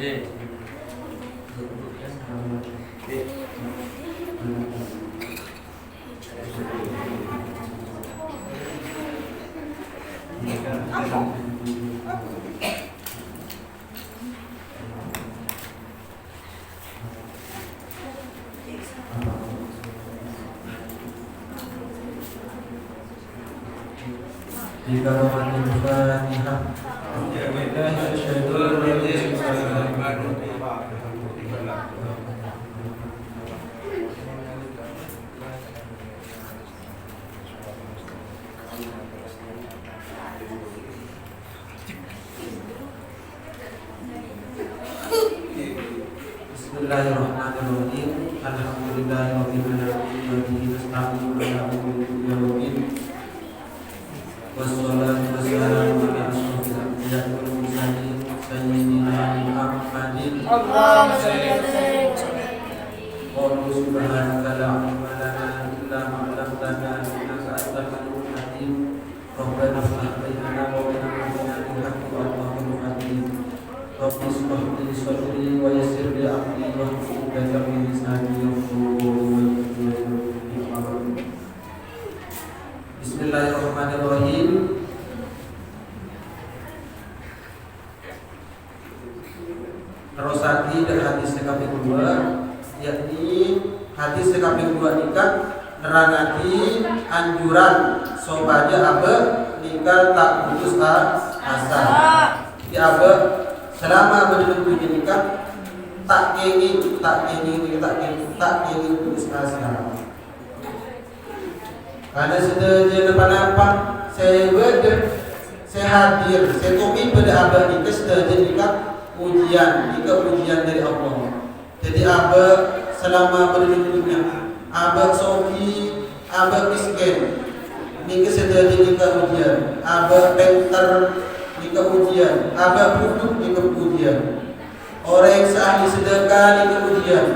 Jika rohani Fatihah. Bismillahirrahmanirrahim. Alhamdulillahirabbil alamin wa bihi nasta'inu ala umuri dunya wassalatu wassalamu ala asyrofil anbiya'i wal mursalin sayyidina Muhammadin. Allahumma shalli ala Muhammad. Subhanaka la ilma lana illa ma 'allamtana innaka antal alimul hakim. Rabbana iftah bainana wa baina qawmina bil haqqi wa anta hakim. Rabbi ishrah li sadri wa yassir li amri wahlul 'uqdatam min lisani yafqahu qawli. Bismillahirrahmanirrahim. Terus lagi dari hadis kaping 2, yakni hadis kaping 2 nikah nerangati anjuran supaya abe nikah tak putus asa. Di abe selama menuju nikah tak kenging putus asa. Karena sedaya apa saya hadir, saya tumi pada abah nikah sedaya nikah ujian dari Allah. Jadi abah selama berdunia, abah soki, abah miskin, nikah sedaya nikah ujian, abah pintar nikah ujian, abah butuh nikah ujian. Orang yang seahli sedekah nikah ujian.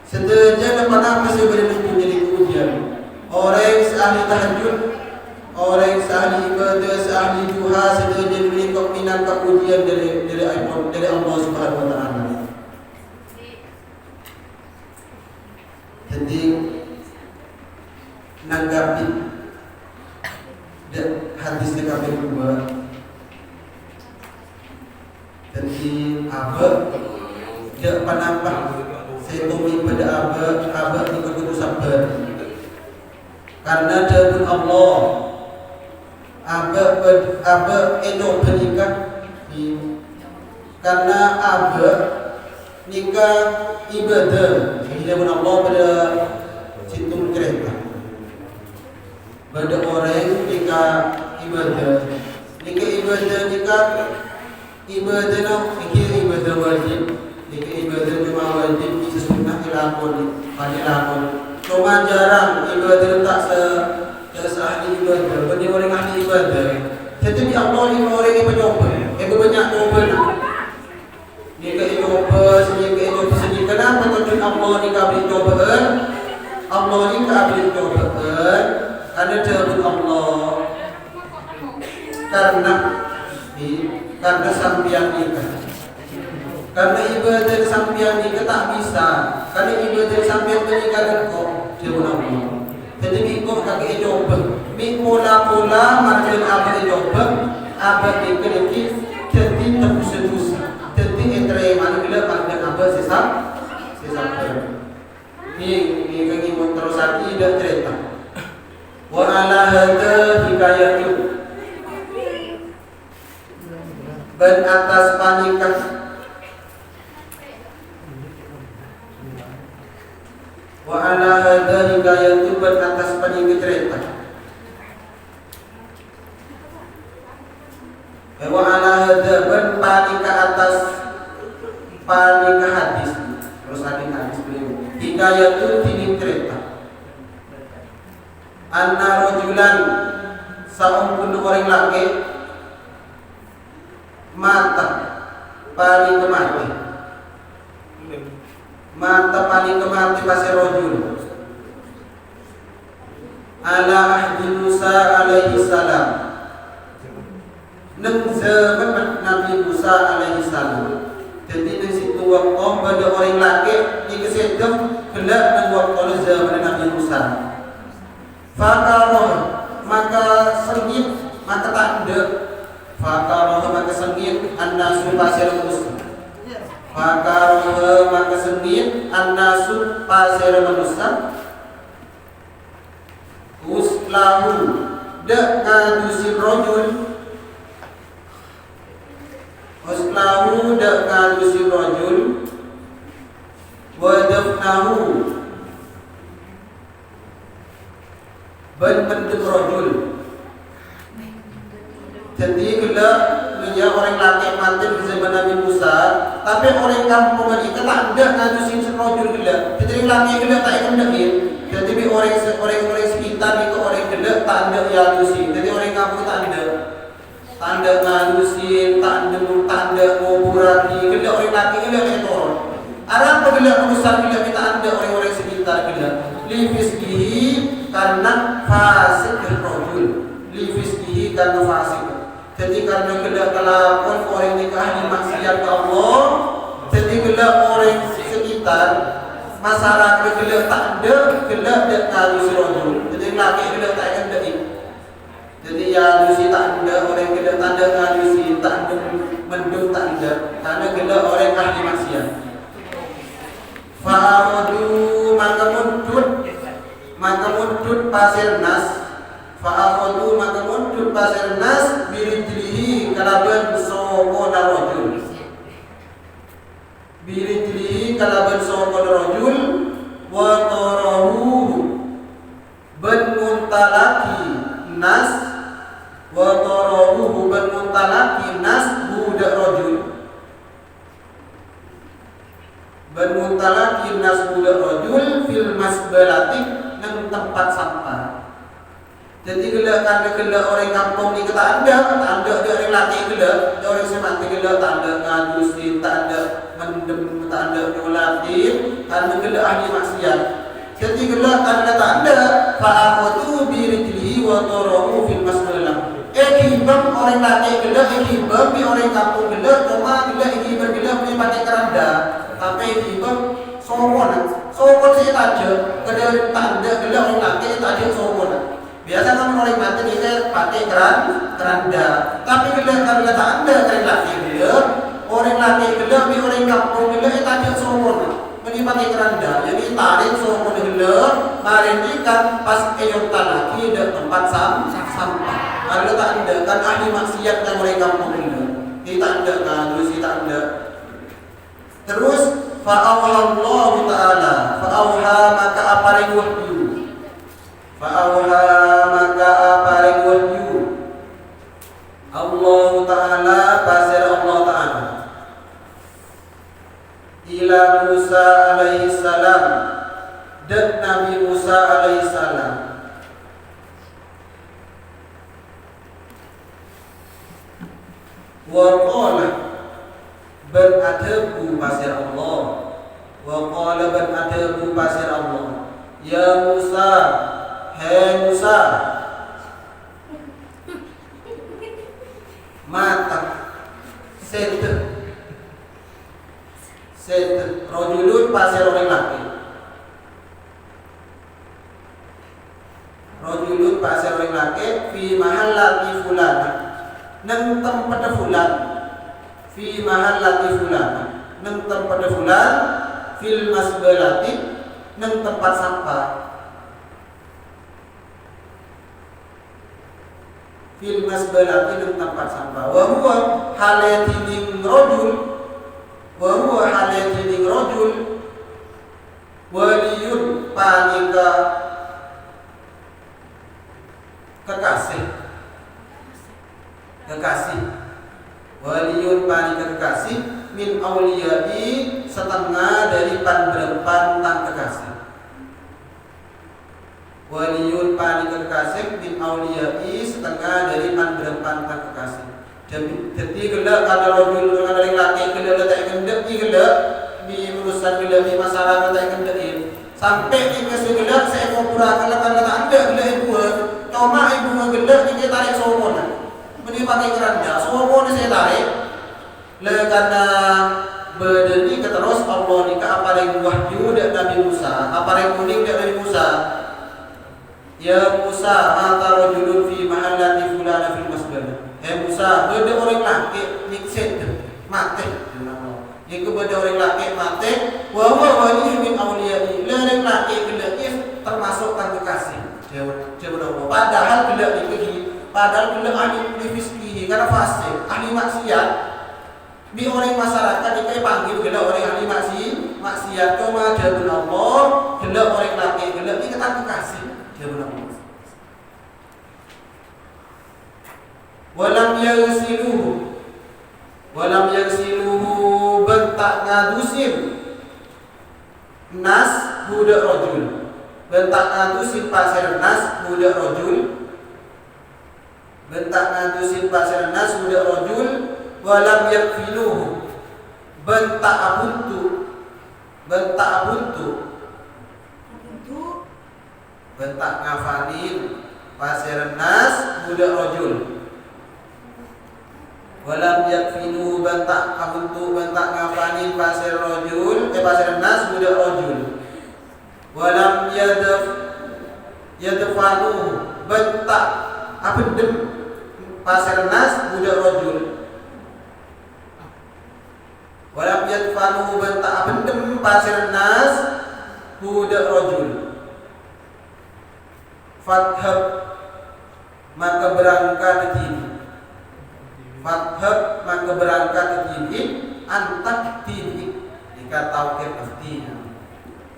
Sedaya apa saya berdunia nikah ujian. Orang yang seahli tahajud, orang yang seahli ibadah, seahli duha, sedaya diberi minat ujian dari Allah Subhanahu wa taala. Jadi nanggapi hadis kaping 2. Jadi apa? Dia penambah saya tumi pada apa nikah kudu sabar. Karena dahulu Allah Aba edo bernikah karena Aba nikah ibadah dahulu Allah pada situng kereta pada orang nikah ibadah ibadah wajib nikah ibadah cuma wajib bisa sunnah dilakoni cuma jarang ibadah tak seahli ibadah. Bagi orang ahli ibadah, tetapi Allah ini orang yang mencoba. Banyak coba. Jika coba, sendiri. Kenapa tujuan Allah ini kabin cobaan? Allah ini kabin cobaan karena dahulu Allah karena sampian nikah. Karena ibadah sampian nikah tak bisa. Karena ibadah sampian menikah kan kok Allah. Jadi minggu kakek coba, minggu mula margin apa coba, apa dikredit, jadi tebus, jadi entre mana bila margin apa sisa. Ini kaki terus lagi dan cerita. Wa ala hada hikayatu. Ben atas panikah. Wa ala hadha hikayatu ban atas panik cerita. Wa ala hadha ban panik atas panik hadis. Terus hadis beliau. Hikayatu dini cerita. Anna rajulan saung orang laki mata paling kemati. Mata paling kemati pasir rojul ala ahdi Musa alaihi salam neng zaman Nabi Musa alaihi salam Jadi di situ waktu pada orang laki di kesedem gelap dan waktu zaman Nabi Musa. Fakaroh maka sengit maka tanda. Fakaroh maka sengit an-nasu pasir manusia. Fakaroh maka sengit an-nasu pasir manusia. Uslahu dak ngadusin rojul. Uslahu dak ngadusin rojul. Wadafnahu ban mendem rojul. Jadi kalau dia orang laki mati di zaman Nabi Musa, tapi orang kampung ini tak ada ngadusin rojul gila. Jadi laki gila tak ikut dekin. Jadi orang sekitar itu orang gila tak ada ngadusin. Jadi orang kampung tak ada ngadusin, tak ada ngobrol gila orang laki gila itu orang. Arab gila besar gila kita ada orang-orang sekitar gila. Lifisbihi karena fasik rojul. Lifisbihi karena fasik. Jadi karena gila kelakuan orang nikah di maksiat ke Allah. Jadi gila orang sekitar masyarakat gila tak ada gila dia ngadusi rojul. Jadi laki gila tak ada ini. Jadi ya ngadusi tak ada orang gila tak ada ngadusi tak ada mendung tak ada. Karena gila orang ahli maksiat. Fa'akhadu maka mundut pasir nas. Fa'akhadu maka mundut pasir nas birijlihi kalaban soko narojul. Birijlihi kalaban soko narojul. Wa tarahu ban muntalaki nas. Wa tarahu ban muntalaki nas budak rojul. Ban muntalaki nas budak rojul fil masbalati nang tempat sampah. Jadi gila karena gila orang kampung ni kata ada orang laki gila, orang semati gila tak ada ngadusin, tak ada mendem, tak ada nyolatin, karena gila ahli maksiat. Jadi gila karena tak ada fa'akhadu birijlihi wa tarahu fil masbalah. Ikibam orang laki gila, ikibam di orang kampung gila, cuma gila ikibam gila punya pakai keranda. Tapi ikibam sokon saya taja, kada tanda gila orang laki tak ada sokon. Biasa kan orang mati dia pakai keranda. Tapi gila tak ada orang laki gila, orang laki gila di orang kampung gila tak ada sokon. Ini pakai keranda, jadi tarik sokon gila, tarik ikan pas eyot lagi ada tempat sampah. Kalau tak ada kan ahli maksiat yang orang kampung gila. Ini tak ada kan, terus tak ada. Terus fa'auhallahu ta'ala fa'auha maka aparing wahyu. Fa'auha maka aparing wahyu Allah ta'ala pasir Allah ta'ala ila Musa alaihi salam dan Nabi Musa alaihi salam. Wa qala ban adabu pasir Allah. Wa qala ban adabu pasir Allah. Ya Musa, hai Musa, mata set rojulun pasir orang laki. Rojulun pasir orang laki fi mahallati fulan nang tempat fulan. Fi mahallati fulan nang tempat fulan fil masbalati nang tempat sampah. Fil masbalati nang tempat sampah. Wa huwa halatining rajul. Wa huwa halatining rajul waliyun panika kekasih. Waliyun panika kekasih min auliyai setengah dari panberempan tang kekasih. Waliyun panika kekasih min auliyai setengah dari panberempan tang kekasih. Jadi gelak ada rojul dengan dari laki gelak tak kendek gelak di urusan gelak di masyarakat tak kendek sampai di kasih gelak saya mau pura kalau tak ada gelak ibu cuma ibu gelak dia tarik somon. Ini pakai keranda, semua saya tarik. Karena Berdeni keterus Allah ni ka apareng wahyu dak Nabi Musa, apareng kuning dak Nabi Musa. Ya Musa, mata rajulun fi mahallati fulana fil masjid. Musa, beda orang laki nikset mati. Jika beda orang laki mati, wa huwa wali min awliyai. Orang laki gelak termasuk kan kekasih. Jawab padahal gelak dikegi, padahal gelak ahli fiskih karena fasik, ahli maksiat. Di orang masyarakat dikai panggil gelak orang ahli maksiat cuma jabun Allah, gelak orang laki gelak ini kan kekasih. Jabun Allah. Walam yagsiluhu bentak ngadusin nas budak rojul, bentak ngadusin pasir nas budak rojul, bentak ngadusin pasir nas budak rojul. Walam yakfiluhu bentak abuntu, bentak ngafanin pasir nas budak rojul. Walam yakfinuhu bentak abuntu, bentak ngafanin pasir rojul, pasir nas budak rojul. Walam yadfanuhu bentak abendem pasir nas budak rojul. Walam yadfanuhu bentak abendem pasir nas budak rojul. Fathab maka berangkat ini. Fathab maka berangkat ini antak tini jika tauhid pastinya.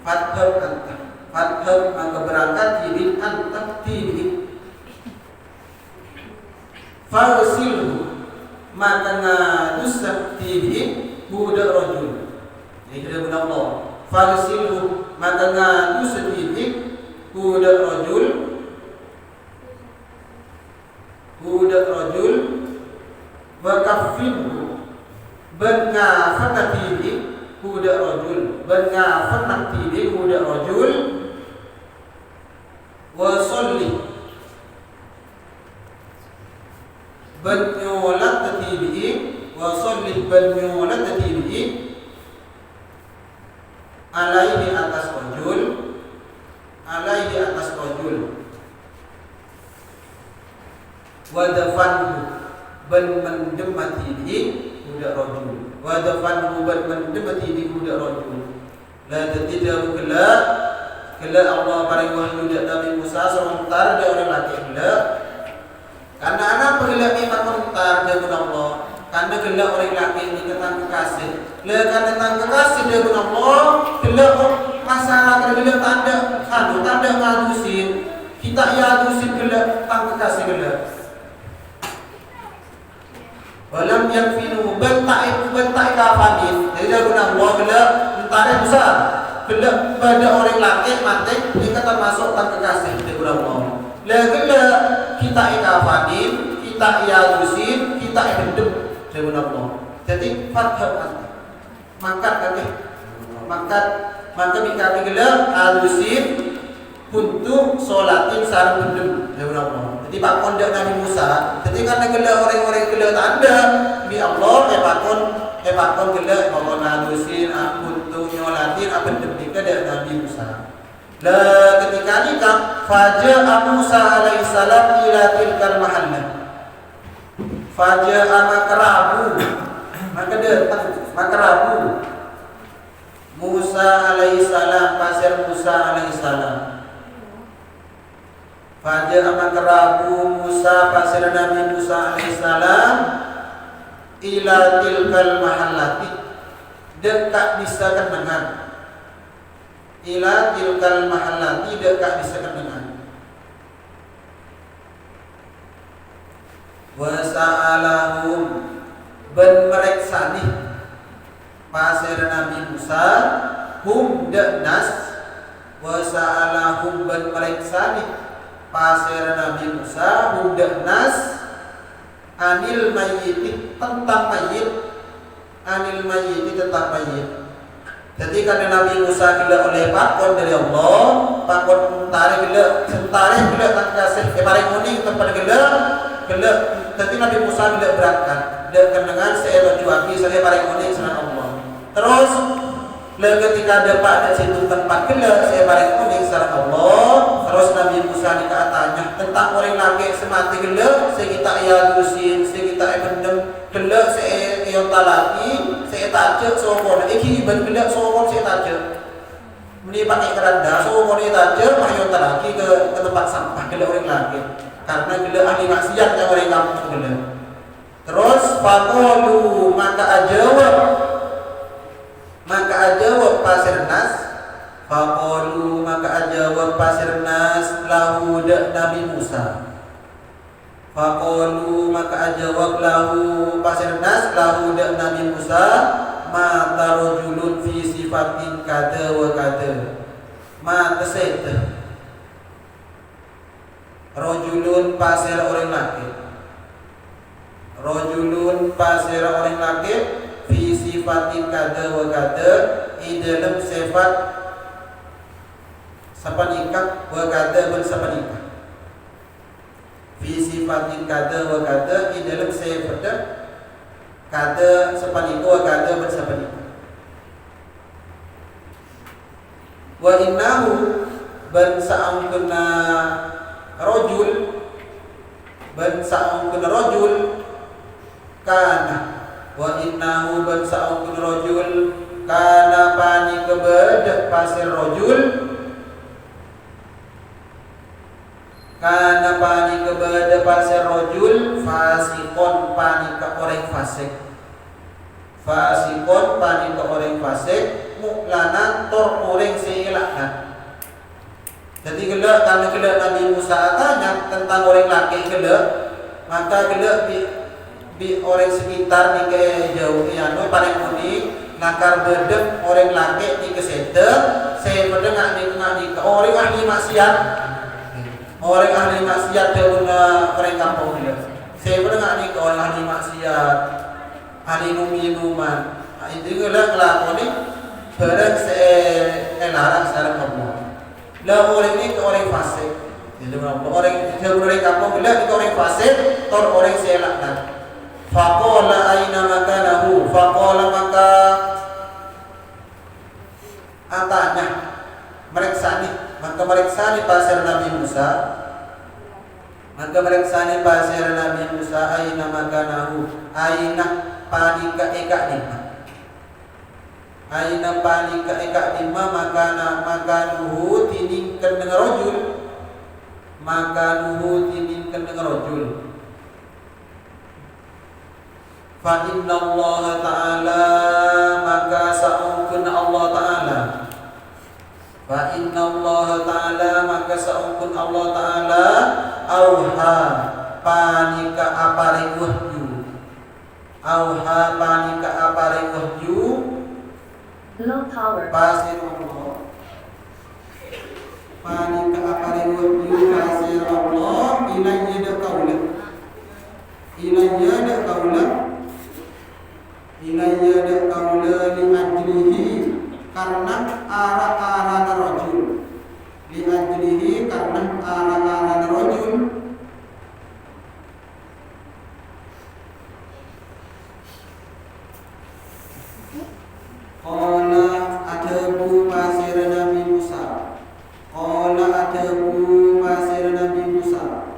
Fathab antak. Fathab maka berangkat ini antak tini. Farsilhu maka ngadusah tini budak rojul. Ini kita guna Allah. Farsilhu maka ngadusah tini budak rojul. Budak rojul. Wakafinhu bengafanat ini budak rojul, bengafanat ini budak rojul. Wasolli benyolat ini, wasolli benyolat ini alaihi atas rojul, alaihi atas rojul. Wadafanhu ben mendemati di budak rojul. Wadafanhu ben mendemati di budak rojul. La tidak kelak Allah paling wahyu dak Nabi Musa sementara dia orang laki kelak. Karena anak pelak ni makontar dia guna Allah. Karena kelak orang laki ni ketang kekasih. Le karena ketang kekasih dia guna Allah, kelak masalah kelak tanda tanda ngadusin. Kita yadusin kelak tang kekasih kelak. Walam yakfinu bentak kafanin. Jadi dia guna Allah kelak entarnya besar. Kelak pada orang laki mati dia termasuk tak kekasih dia guna Allah. Kelak kita kafanin, kita yadusin, kita hidup dia guna Allah. Jadi fathab mangkat kaki. Maka bika kelak yadusin untuk solatin sarang hidup dia guna Allah. Jadi pakon dia Nabi Musa. Jadi karena gelak orang-orang gelak tak ada di Allah, pakon gelak pakon hadusin, untuk nyolatin apa demikian dari Nabi Musa. Lah ketika ni kan faja'a Musa alaihissalam ila tilkal mahallah. Faja'a makarabu. Maka makarabu Musa alaihissalam, pasir Musa alaihissalam. Fajar makarabu Musa pasir Nabi Musa alaihissalam ila tilkal mahallati dekat bisa dengan ila tilkal mahallati dekat bisa dengan wa sa'alahum ben mereksani pasir Nabi Musa hum nas wa sa'alahum ben mereksani pasir Nabi Musa budak nas anil mayyiti tentang mayyit, anil mayyiti tentang mayyit. Jadi karena Nabi Musa gila oleh pakon dari Allah, pakon tarik gila, sentari gila tak kasih paling kuning tempat gila. Jadi Nabi Musa gila berangkat, dia kenangan saya berjuang saya paling kuning senang Allah. Terus ketika ada pada situ tempat gelap, saya balik kuning salam Allah. Terus Nabi Musa ni katanya tentang orang laki semati gelap, saya kita yalusin, saya kita pendem gelap, saya yonta lagi, saya tajak sokon. Iki ban gelap sokon saya tajak. Ini pakai keranda, sokon ini tajak, mah yonta lagi ke tempat sampah gelap orang laki. Karena gelap ahli maksiat yang orang kampung gelap. Terus faqalu maka ajawab pasir nas, faqalu maka ajawab pasir nas lahu Nabi Musa. Faqalu maka ajawab lahu pasir nas lahu Nabi Musa ma tarujulun fi sifatin kada wa kada. Ma teset rojulun pasir orang laki. Rojulun pasir orang laki fi sifatin kada wa kada di dalam sifat sapanikah wa kada bersapanikah. Fi sifatin kada wa kada di dalam sifat kada sapanikah wa kada bersapanikah. Wa innahu ban sa'amkuna rajul ban sa'amkuna rajul kana wa innahu ban sa'amkuna rajul kana pani kebedak pasir rajul kana pani kebedak pasir rajul fasikon pani ke orang fasik. Fasikon pani ke orang fasik muklanan tor orang seilakkan. Jadi gelak karena gelak Nabi Musa tanya tentang orang laki gelak, maka gelak bi orang sekitar ni ke jauh anu paling kuning nakar bedek orang laki ni ke sete saya mendengar ni ke orang ahli maksiat. Orang ahli maksiat dauna orang kampung gelak. Saya mendengar ni ke orang ahli maksiat, ahli minuman. Itu gelak kelakon ni barang saya larang secara Allah. Lah orang ini ke orang fasik. Jadi orang kampung gelap ke orang fasik, tor orang selakkan. Faqala aina makanahu? Faqala maka atanya mereksani, maka mereksani pasir Nabi Musa. Maka mereksani pasir Nabi Musa aina makanahu? Aina panika eka lima. Aina panika eka lima makanuhu tiningkan dengan rojul. Makanuhu tiningkan dengan rojul. Fa inna Allah Ta'ala maka sa'ungkun Allah Ta'ala. Fa inna Allah Ta'ala maka sa'ungkun Allah Ta'ala auha panika aparing wahyu. Auha panika aparing wahyu. Low power. Pasir Allah. Panika aparing wahyu pasir Allah ilayya da kaula. Ilayya da kaula. Ilayya da kaula li ajlihi karena ara-ara rajul. Li ajlihi karena ara-ara rajul. Qala adabu pasir Nabi Musa. Qala adabu pasir Nabi Musa.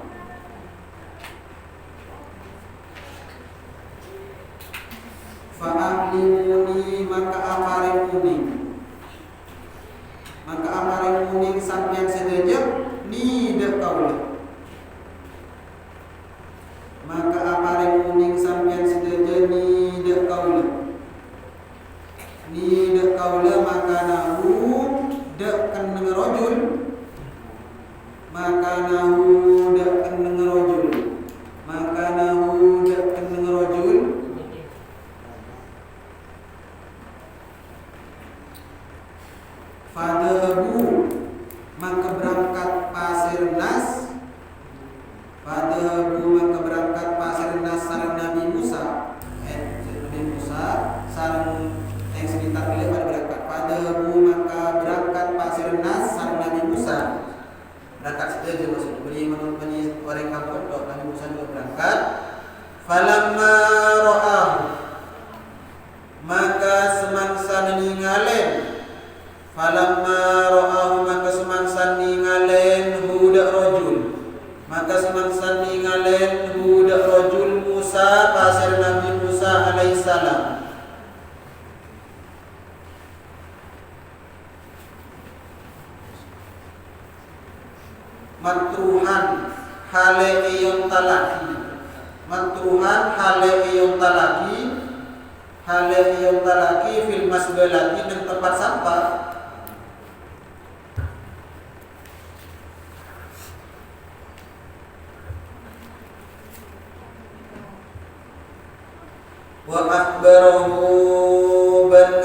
Fa'amlimuni maka amarin kuning. Maka amarin kuning sampean sedejak ni dek kaula. Maka amarin kuning sampean sedejak ni dek kaula. Ni dek kaula maka nahu dek keneng rojul. Maka nahu dek keneng rojul. Maka nahu dek keneng rojul. Fadhabu maka berangkat pasir nas. Fadhabu maka berangkat pasir nas sareng Nabi Musa. Nabi Musa sareng yang sekitar beliau pada berangkat. Fadhabu maka berangkat pasir nas sareng Nabi Musa. Berangkat saja maksud beliau menemani orang kampung. Nabi Musa juga berangkat. Falamma ra'ahu maka semangsa matruhan hale iyon talaki, matruhan hale iyon talaki fil masbalati dan tempat sampah. Wa akhbarahu ben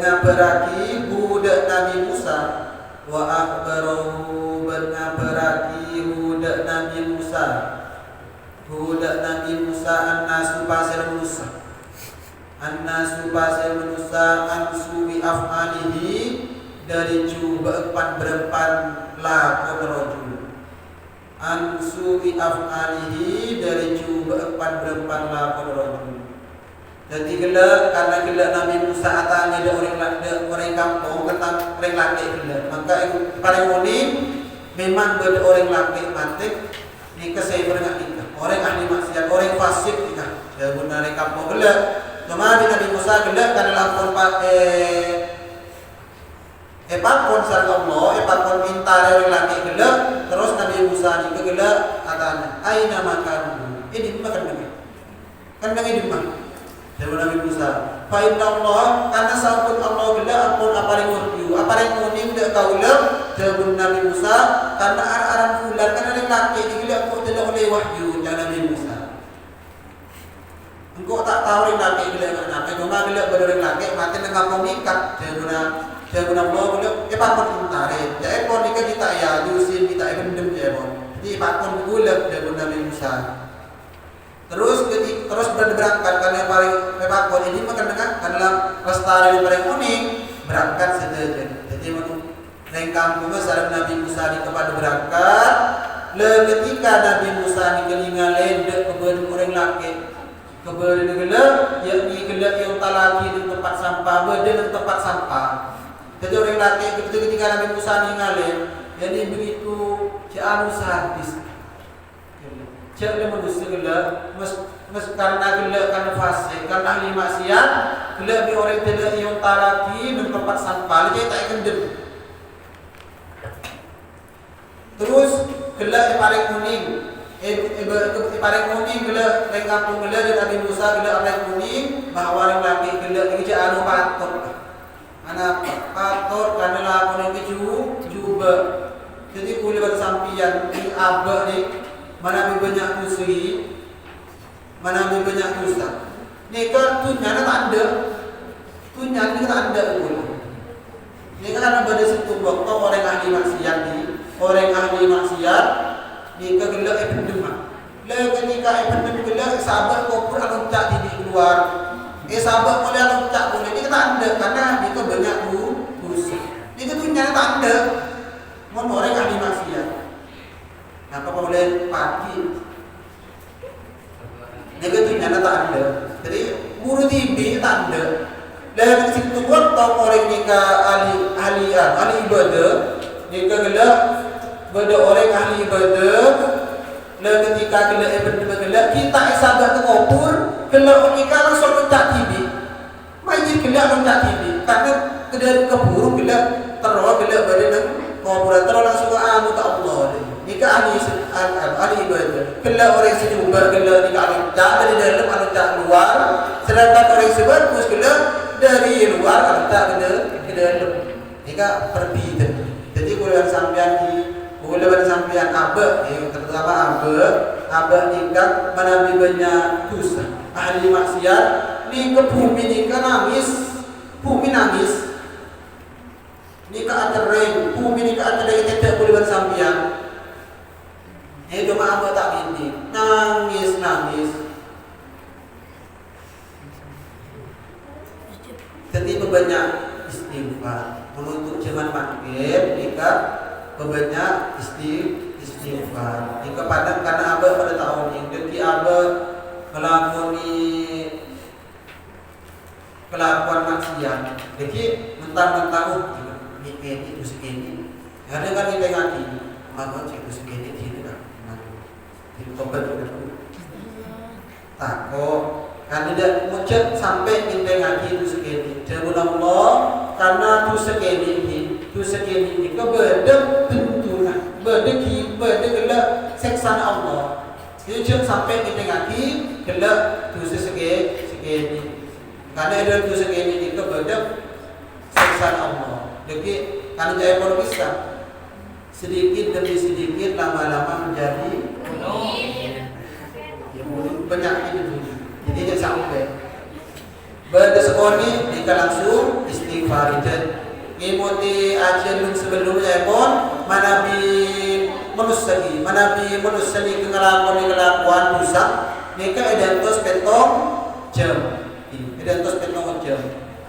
ngabaraki budak Nabi Musa, wa akhbarahu ben ngabaraki budak Nabi Musa annasu pasir Musa ansu bi af'alihi dari cubaan berempan lakon rajul, ansu bi af'alihi dari cubaan berempan lakon rajul. Jadi karena Nabi Musa atanya ada orang kampung tentang orang laki maka paling unik memang ber orang laki mati nikah saya pernah nikah orang ahli maksiat, orang fasik nikah ya benar orang kampung cuma di Nabi Musa karena lapor pakon sareng Allah pakon minta orang laki terus Nabi Musa nikah atanya aina makan ini makan kan di mana Dewa Nabi Musa, fa inna Allah karena sampun Allah ampun aparing wahyu, aparing muning dak kaula Dewa Nabi Musa karena aran fulan karena nek laki digila kok tidak oleh wahyu dari Nabi Musa. Engkau tak tahu nek laki gila karena cuma gila beroreng laki mati nang kampung nikah Dewa Allah gila pakon intare. Jadi kon nikah kita ya dusin kita endem ya mon. Jadi pakon gula Dewa Nabi Musa. Terus berangkat karena paling pakon ini makan dengan karena lestari yang paling unik berangkat saja. Jadi menurut kampung sareng Nabi Musa di kepada berangkat. Ketika Nabi Musa di kelingan dek kebeun orang laki kebeun geula yakni geula yang talaki di tempat sampah beudeun tempat sampah. Jadi orang laki ketika Nabi Musa ninggalin jadi begitu anu sadis. Jadi manusia gila, karena gila karena fasik, karena ahli maksiat, gila di orang tidak yang taraki dan tempat sampah, jadi tak kendem. Terus gila paling kuning, paling kuning gila dari kampung gila dan Nabi Musa gila paling kuning, bahwa orang laki gila ini anu pator, anak pator karena lakukan itu juga, jadi boleh bersampian di abah ni. Mana banyak kusui, mana banyak kusa. Nikah tunya tak ada, tunya ni tak ada pun. Nikah karena pada situ waktu orang ahli maksiat nikah gelak epidema. Lagi nikah epidema gelak sahabat kopur aluntak di keluar. Sahabat boleh aluntak boleh. Nikah tak ada karena nikah banyak kusa. Nikah tunya tak ada. Mau orang ahli maksiat. Apa boleh pagi? Negatifnya tak ada. Jadi guru TV tak ada. Dan situ waktu orang nikah ahli ibadah, nikah gelak pada orang ahli ibadah. Dan ketika gelak ibadah kita sahabat terkopur, gelak nikah langsung loncat TV. Majid gelak loncat TV. Karena kedai keburu gelak terus gelak badan kopur terus langsung anu tak Allah. Nikah ahli ibadah. Kalau orang sejubar, kalau nikah loncat dari dalam loncat keluar, sedangkan orang sebagus kalau dari luar loncat ke dalam. Nikah berbeda. Jadi kalau sampean abah, terutama abah nikah menabi banyak dosa. Ahli maksiat, nikah bumi nikah nangis, bumi nangis. Nikah ada rain, bumi nikah ada yang tidak boleh bersampian. Cuma abah tak gini, nangis. Jadi banyak istighfar. Menuntut zaman makin nikah banyak istighfar. Nikah padang karena abah pada tahun ini. Jadi abah melakoni kelakuan maksiat. Jadi mentang-mentang ini segini. Ada kan kita ngaji, maka cek segini tobat takut kan tidak muncul sampai kita ngaji itu segini. Jazakallah karena itu segini ini tu sekali ni ke berdek tentulah berdek gelak seksan Allah. Jadi cuma sampai kita ngaki gelak tu sekali. Karena ada tu sekali ni ke berdek seksan Allah. Jadi karena jaya bisa sedikit demi sedikit lama-lama menjadi penyakit itu. Jadi jangan sampai berdesekoni jika langsung istighfar dan ngimuti ajian sebelumnya pun manabi manusia kelakuan rusak nika edentos petong jam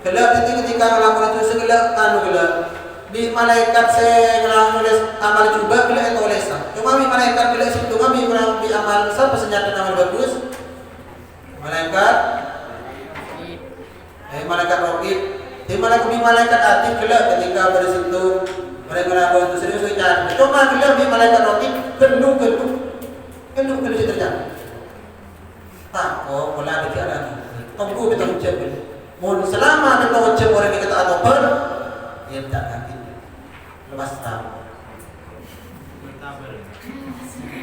kelak ketika ngelakukan itu segala gelak di malaikat saya nulis amal coba kelak itu olesa cuma di malaikat kelak situ kami di amal siapa senjata amal bagus malaikat rokib di malaikat aktif kelak ketika bersitu mereka melakukan itu serius ucapan cuma kelak di malaikat rokib kendung terjadi tak pola bicara tunggu kita ucap mohon selama kita ucap orang ini kata atau per ya tak kaki lepas tahu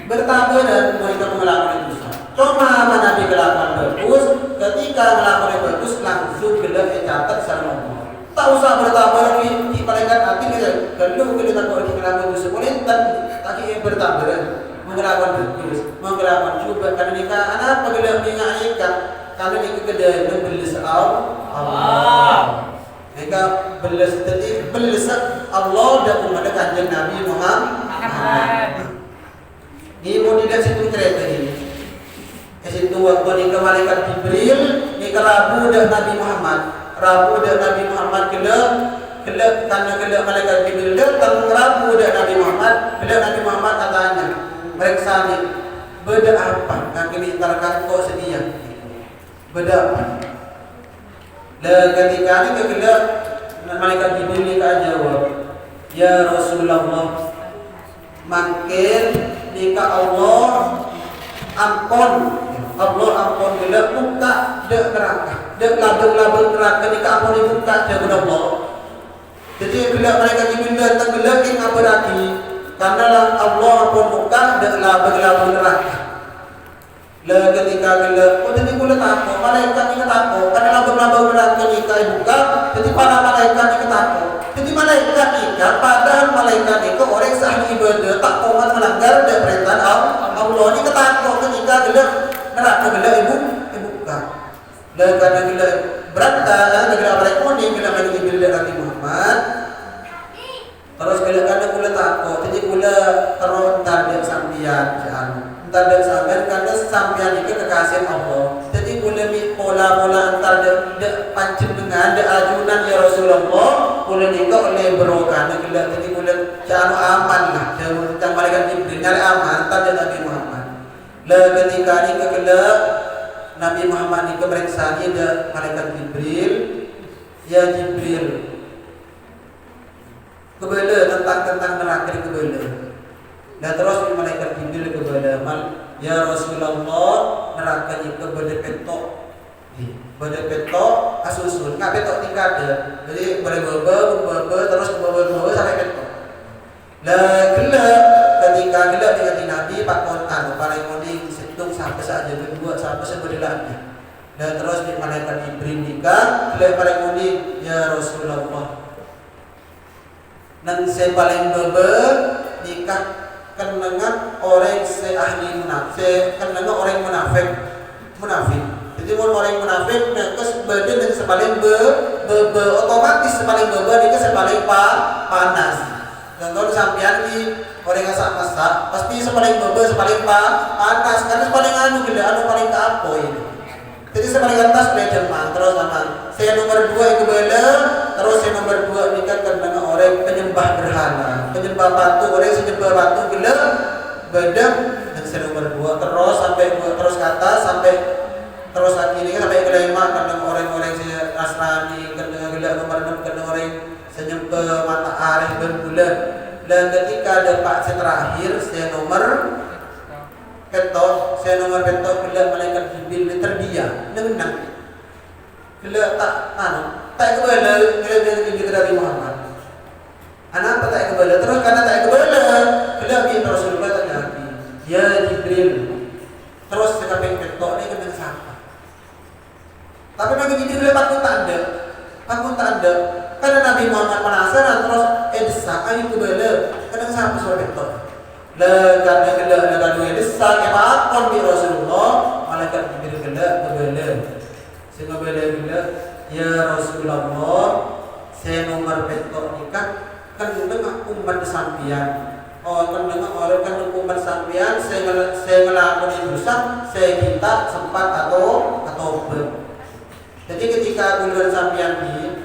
bertabaran mereka melakukan itu cuma Nabi melakukan bagus ketika melakukan bagus langsung gelap catat sama Allah tak usah bertabaran di malaikat hati kalau kita tak boleh melakukan itu boleh tak bertabaran melakukan bagus melakukan coba karena nikah anak apabila mengaitkan karena nikah kedai belis Allah mereka belis Allah dan umat kanjeng Nabi Muhammad. Ini mau tidak situ kereta ini. Situ waktu nikah malaikat Jibril, nikah Rabu dan Nabi Muhammad. Karena malaikat Jibril datang Rabu dan Nabi Muhammad. Nabi Muhammad katanya, mereka ni beda apa? Kami mintakan kau sedia. Beda apa? Ketika ini kegelak malaikat Jibril nikah jawab, ya Rasulullah, makin nikah Allah ampun gelak buka dek neraka dek labeng neraka nikah ampun dibuka dek Allah. Jadi gelak malaikat Jibril datang gelak yang apa lagi karena Allah ampun buka dek labeng neraka. Ketika gelak, jadi kulit takut, malaikat ini takut, karena labang neraka nikah buka, jadi para malaikat ini takut. Jadi malaikat nikah, padahal malaikat itu orang sahih ibadah, tak kuat melanggar dan perintah Allah ini ketakut ketika gelak neraka gelak ibu buka. Karena gelak berantai, gelak mereka ini gelak lagi bila Nabi Muhammad. Terus gelak karena kulit takut, jadi kulit terus tanda sambian tanda sambian karena sambian itu kekasih Allah. Jadi boleh pola antar de pancing dengan de ajunan ya Rasulullah boleh nikah oleh berokah gelak jadi boleh cara aman lah dan malaikat Jibril nyari aman tanda Nabi Muhammad. Ketika nikah gelak Nabi Muhammad nikah meriksa de malaikat Jibril ya Jibril kebela tentang neraka kebela. Dan terus malaikat Jibril kepada ya Rasulullah neraka itu beda petok asusun nggak petok tingkat ya jadi boleh bebe terus bebe sampai petok. Ketika gelap dengan Nabi Pak Kontan paling mending disentuh sampai saja berdua sampai sebelahnya. Dan terus di malaikat Jibril nikah gelap paling mending ya Rasulullah dan saya paling bebe nikah kenangan orang ahli munafik, kenangan orang munafik. Jadi orang munafik mereka sebadan dan sepaling otomatis sepaling ini sepaling panas. Dan kalau sampean di orang yang masak pasti sepaling sepaling panas karena sepaling paling ke apa ini. Jadi sepaling atas belajar terus sama. Saya nomor 2 itu bela, terus saya nomor 2 nikah dengan orang penyembah berhala, penyembah batu, orang penyembah batu gelap bedeng dan saya nomor 2 terus sampai terus ke atas sampai terus akhirnya sampai ke 5 karena orang-orang saya Nasrani kena gelap nomor 6 kena orang senyembah mata arif berbulan. Dan ketika ada pak saya terakhir saya nomor petok gelap malaikat Jibril terdiam dengan gelap tak kembali gelap Nabi Muhammad. Anak apa tak kebala? Terus karena tak kebala, kelebih Rasulullah tanya lagi. Ya Jibril. Terus sekaping ketok ni kena siapa? Tapi Nabi Jibril takut tak ada. Takut tak ada. Karena Nabi Muhammad penasaran terus desak ayo kebala. Kena siapa suara ketok? Karena kena kena desak apa bi Rasulullah, malaikat Jibril kena kebala. Sehingga bala kena ya Rasulullah, saya nomor ketok ni kan dengar umat sampian. Oh, dengar orang kan umat sampian. Saya ngelakuin dosa, saya minta sempat atau ber. Jadi ketika guluan sampian ni,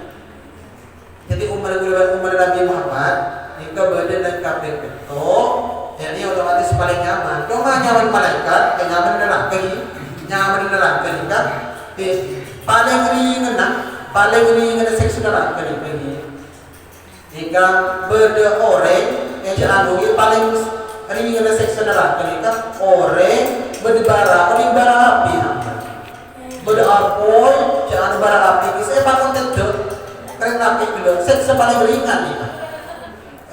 jadi umat Nabi Muhammad, jika badan dan kafir ketok, ini otomatis paling nyaman. Cuma nyaman malaikat, nyaman neraka ni kan? Paling ringan seksi neraka ni. Jika beda orang yang dianggap paling ringan seksa neraka ni kan orang berdibara api, beda alkohol jangan bara api. Saya pakon tete kereta api gila seksa paling ringan ni kan.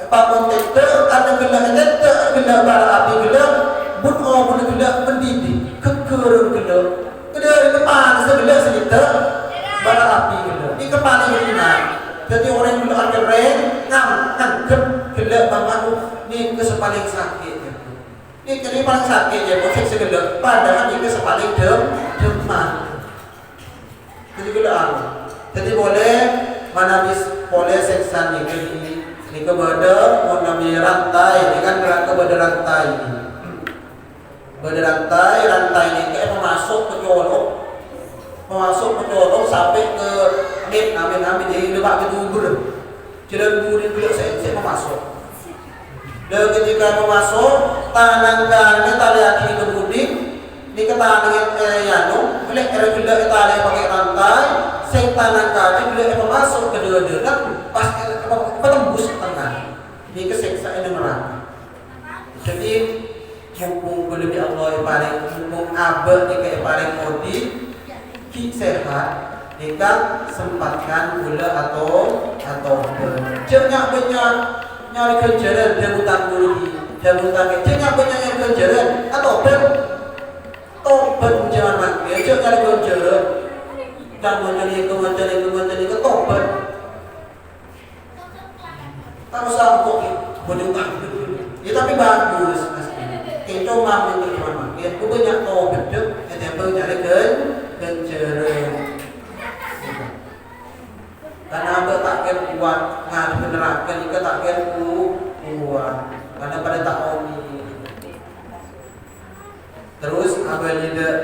Pakon tete ada gila bara api gila bunuh gila mendidih kekerung gila itu panas gila selita bara api gila ini kepala ringan. Jadi orang yang ada keren, gila banget ni kesepaling sakit ya. Ni paling sakit ya, bukan segala. Padahal ni kesepaling demam. Jadi gila. Jadi boleh mana boleh seksa ni kepada mau nabi rantai, ni kan kepada rantai ni. Pada rantai ni kayak masuk ke colok sampai ke amin jadi lebak ke dubur. Jalan dubur itu saya masuk. Dan ketika masuk, tangan tali aki kemudian ni ketangan yano, boleh bila tali pakai rantai, saya tangan kaki bila masuk ke dua-dua pas tembus tengah. Ni keseksaan yang neraka. Jadi mumpung lebih Allah yang paling mumpung abad ni kayak paling modi ki sehat ikan sempatkan gula atau jangan banyak nyari kejaran jabutan jangan banyak nyari kejaran atau tobat jangan makin jangan nyari kejaran dan mencari ke tobat tak usah berjuang ya tapi bagus cuma makin aku banyak tobat yang nyari kejaran. Karena apa takkan kuat ngadu menerangkan jika takkan kuat karena pada tak omi. Terus apa tidak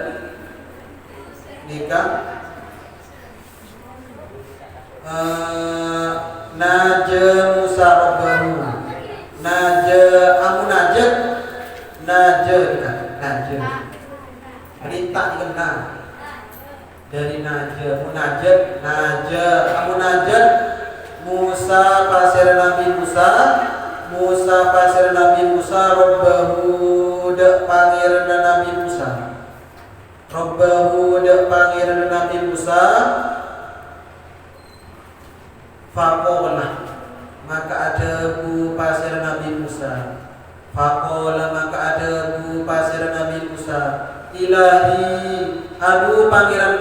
nikah naja Musa rabbahu naja perintah dikenal dari munajat Musa pasir Nabi Musa rabbahu dak pangeran Nabi Musa faqala maka ada bu pasir Nabi Musa ilahi adu pangeran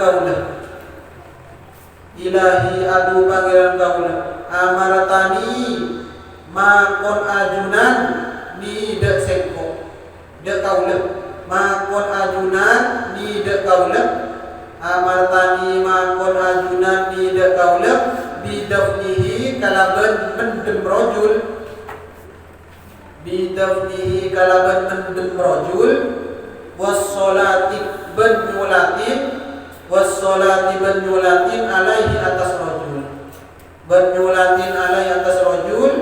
kaula amaratani makon ajunan ni dek seko dek kaula makon ajunan ni dek kaula amaratani makon ajunan ni dek kaula bidafnihi kalaban mendem rojul wassolati banyulatin alaihi atas rojul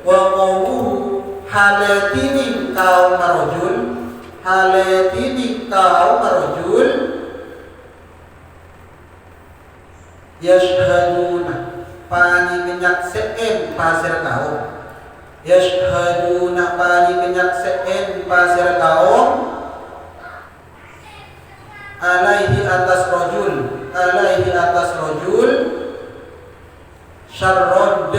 wa qawmuhu halatini kaum marojul yashhaduna pani kenyakseen pasir kaum alaihi atas rojul syarrod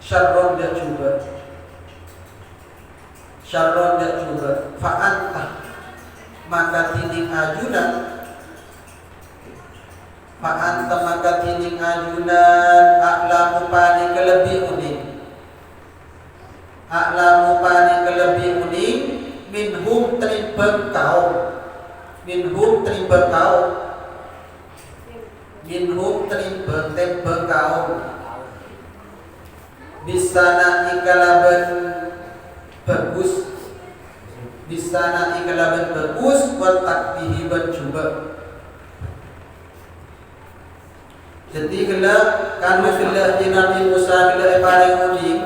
syarron dia cuba, syarron dia cuba. Fa'anta maka tining ajunan, fa'anta maka tining ajunan a'lamu pani kelebih uning, a'lamu pani kelebih uning minhum terimbang kau, minhum terimbang kau, minhum terimbang tembang kau. Bisana ikalaban bagus, bisana ikalaban bagus, wa takbihi bercuba. Jadi gelak karena gelak di Nabi Musa gelak paling unik,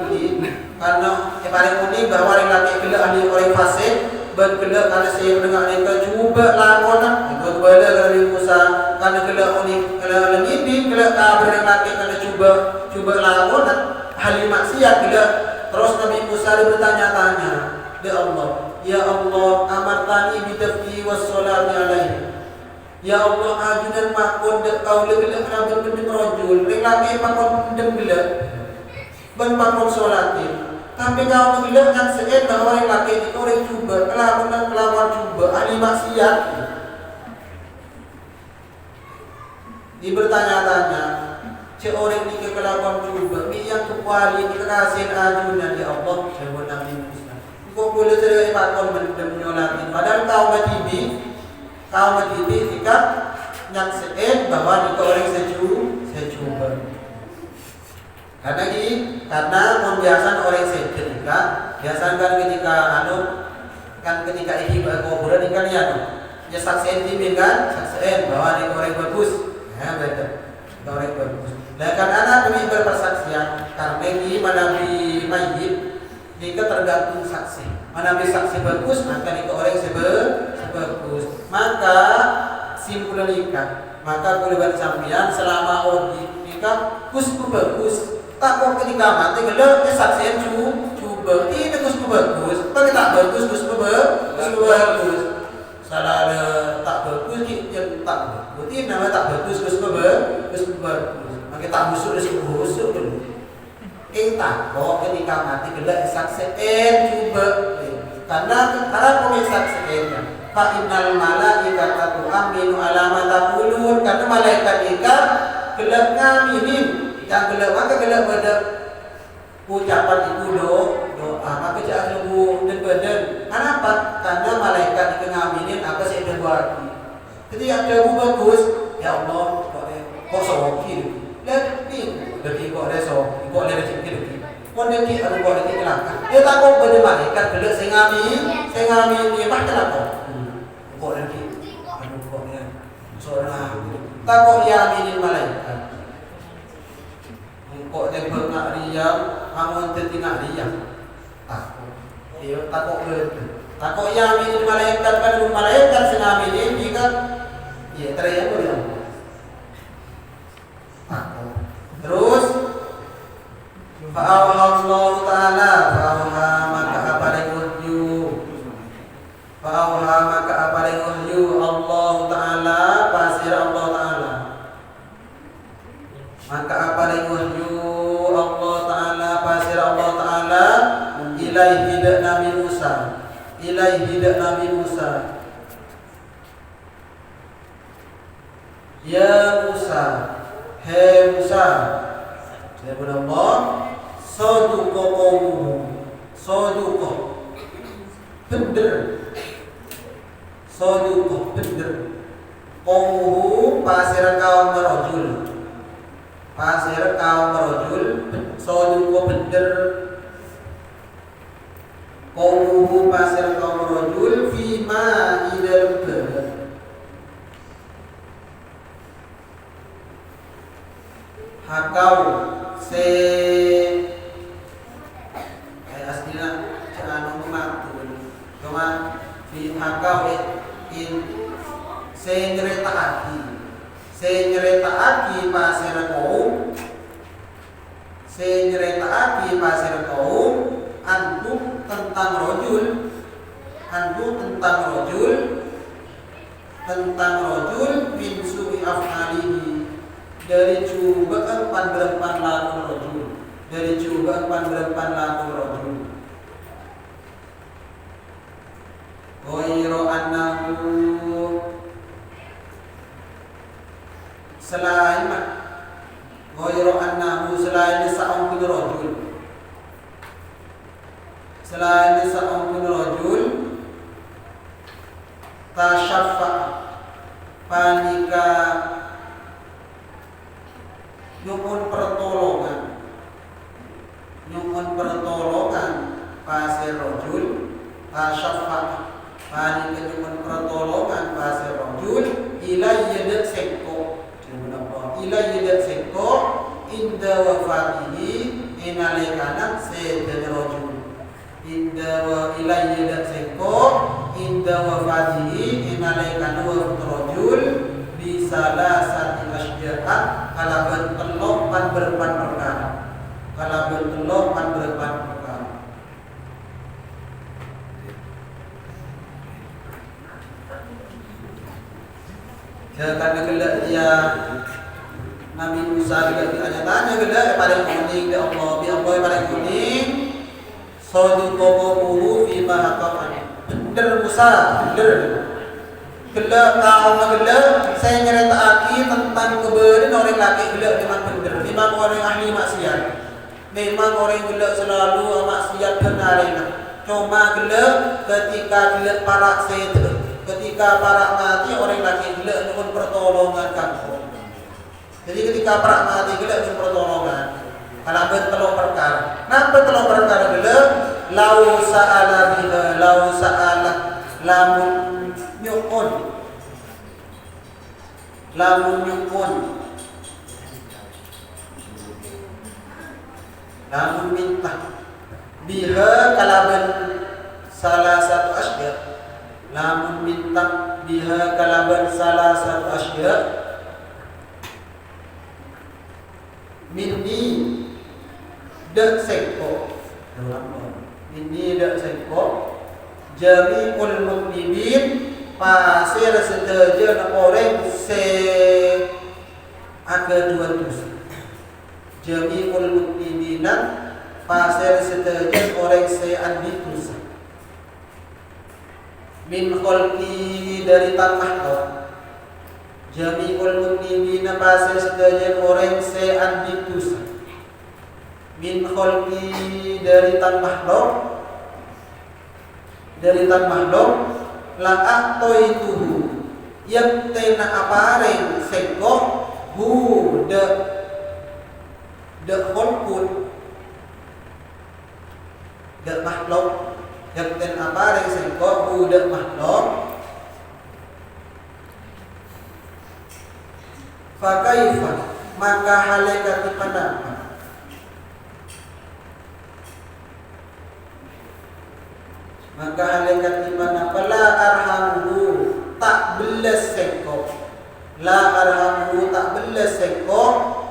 karena paling unik bahwa orang laki gelak ahli orang fasik, bergelak karena saya mendengar mereka cuba lakonan. Itu bela Nabi Musa karena gelak unik, gelak lebih gelak orang laki karena cuba lakonan. Ahli maksiat gelak. Terus Nabi Musa bertanya-tanya, ya Allah, ya Allah, amartani bidafi wassalati alaihi. Ya Allah, ajunan makon dek kau gelak rabun bendem rojul, laki makon bendem gelak, ben makon solatin. Tapi kau gelak yang seed bahwa laki itu orang cuba, kelawan cuba, ahli maksiat. Dia bertanya-tanya, orang ini kelakuan cuba, ni yang kecuali ni kekasih ajunan ya Allah, jawab Nabi Musa. Kau boleh terima pakon menyolatin. Padahal kau mati jika yang seed bahwa ni orang secuba. Karena membiasakan orang seed biasakan ketika ketika ibadah kuburan ikan ya saksiin timin kan, saksiin bahwa ni orang bagus, ya betul, orang bagus. Dan karena kami berpersaksian karena ini Nabi mayit jika tergantung saksi. Nabi saksi bagus maka itu orang sebagus. Maka simpulan ikan. Maka boleh bersampian selama orang nikah kusku bagus. Tak kok ketika mati gelap saksian cuba. Ini kusku bagus. Tapi tak bagus kusku bagus. Salah tak bagus yang tak bagus. Ini nama tak bagus kusku bagus. Maka tak busuk dulu. Kita kok ketika mati gelak saksiin cuba. Karena kami saksiin. Fa innal malaikata tu'minu ala ma taqulun. Karena malaikat ikan gelak ngaminin. Yang gelak maka gelak pada ucapan itu doa. Maka jangan lupa dan badan. Kenapa? Karena malaikat ikan ngaminin apa sih yang buat. Ketika ada bagus, ya Allah kok soki. Lebih kok reso, kok ada rezeki lebih. Kok ada ki aru kok ada celaka. Dia takut pada malaikat gelak sing ngami ni mah celaka. Kok ada ki aru kok ya. Seorang takut ya aminin malaikat. Kok dia bengak riang, amun tertinggal riang. Takut. Dia takut betul. Takut ya aminin malaikat kan malaikat sing ngaminin jika ya teriak boleh. Terus fa'awha Allah Ta'ala fa'awha maka aparing wahyu fa'awha maka aparing wahyu Allah Ta'ala pasir Allah Ta'ala maka aparing wahyu Allah Ta'ala pasir Allah Ta'ala ilaihi dak Nabi Musa ya Musa. Hei Musa, Sebut Allah, Saduqa qawmuhu, Saduqa bener, Saduqa bener. Qawmuhu pasir kaum merojul, pasir kaum merojul, Saduqa bener. Qawmuhu pasir kaum merojul, Fima idal barat. Hakau se aslinya jangan mengatur cuma fi hakau in se nyeritaaki pasir kaum antum tentang rojul min su'i af'alihi dari cubaan panderepan lakon rojul Dari juga pan berpan laku rojul. Ghairu annahu selain ghairu annahu selain seorang rojul. Selain seorang rojul tasyaffa panika nyumun pertolongan pasir rojul tasyaffa panika nyumun pertolongan pasir rojul ilayya dak sekko ilayya dak sekko inda wafatihi inalikana sayyidina rojul inda wa ilayya dak sekko inda wafatihi inalikana wafat rojul bisalah sati asya'a kalaban telok pan berpan perkara kalaban telok pan berpan perkara. Karena gelak dia Nabi Musa juga ditanya-tanya gelak pada kuning ya Allah bi Allah pada kuning sadiqahu fi ma haqaqani bener Musa bener gelak kau gelak saya nyerita aki tentang kebenaran orang laki gelak memang bener memang orang ahli maksiat memang orang gelak selalu maksiat benar cuma gelak ketika gelak para setan ketika para mati orang laki gelak dengan pertolongan kamu. Jadi ketika para mati gelak dengan pertolongan. Kalau bertelur perkara. Kenapa telur perkara gelak? Lau sa'ala biha, lau sa'ala lamun nyukun. Lamun nyukun. Lamun minta. Biha kalaban salah satu asya. Lamun minta biha kalaban salah satu asya minni dak sekko minni dak sekko jami'ul mukminin pasir sedaja orang se ada dua dosa jami'ul mukminin pasir sedaja orang se adi dosa min kholqi dari tanah jami'ul mukminin pasir sedaja orang se adi dosa min kholqi dari tan makhluk la aqtaituhu yang tena apareng sekko hu de kholqun de makhluk yang ten apareng sekko hu de makhluk fakaifa maka halakati panapa maka halakat di mana la arhamu tak belas sekko la arhamu tak belas sekko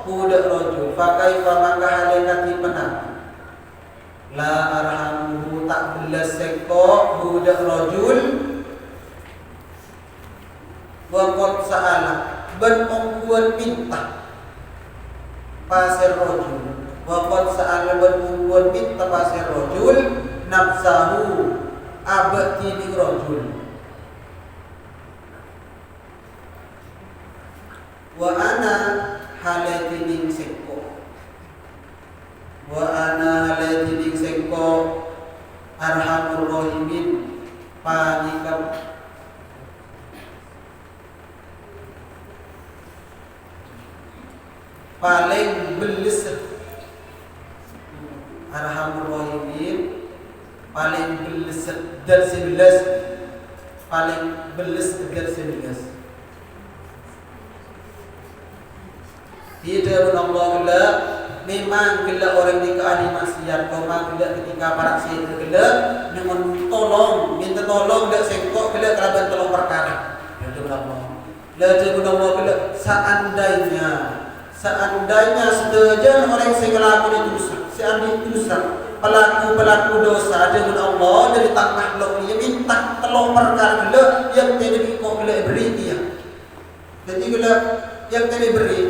budak rojul fakaifa maka halakat di mana la arhamu tak belas sekko budak rojul waqad sa'ala ban ongkuan minta pasir rojul waqad sa'ala ban ongkuan minta pasir rojul nafsahu abadi di rojul wa ana halati ning sekko wa ana halati ning sekko arhamur rahimin panikam paling belis arhamur rahimin paling belis dan 11 paling belis dan 11 tidak Allah gelap memang gelap orang di keahli maksiat memang gelap ketika para syekh gelap dengan tolong minta tolong dak sengkok gelap kalaban tolong perkara tidak Allah gelap seandainya sedaja orang yang ngelakuin dosa seandainya dosa pelaku dosa dengan Allah dari tak makhluk dia minta tolong perkara gelap yang tidak kok gelap beri dia jadi gelap yang tidak beri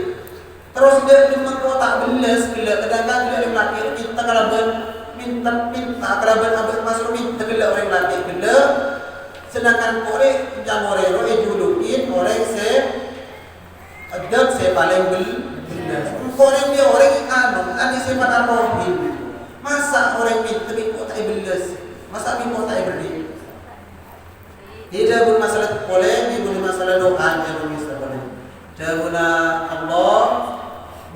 Terus dia mengko tak belas gila kadang-kadang dia lelaki minta kalaban minta kalaban abad masuk minta gila orang lelaki gila sedangkan orang jam orang julukin orang se adab se paling belas orang dia orang anu sifat ar-rahim masa orang minta mingko tak belas masa mingko tak beri tidak pun masalah boleh ini pun masalah doa yang bisa boleh jabuna Allah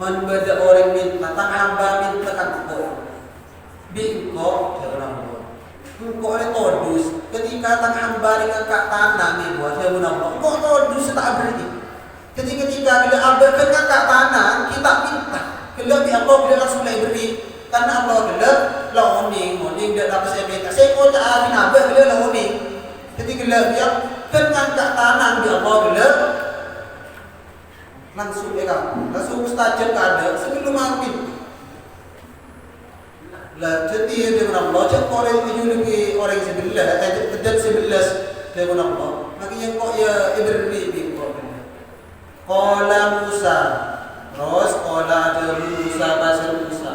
membeda orang minta tang hamba minta kan ko bingko jabuna Allah engko ada todus ketika tang hamba dengan kak tanah ni buat jabuna Allah engko todus tak beri ketika bila abad kan kak tanah kita minta bila bi Allah bila langsung lai beri karena Allah bila laoning dia dapat saya minta saya ko tak abin abad bila laoning ketika dia kan kak tanah bi Allah bila langsung langsung mustajab ada sebelum mati lah jadi dia Allah cak orang itu orang sebelah dan sebelah dia Allah makanya kok ya Ibrahim qala Musa terus qala ada Musa bahasa Musa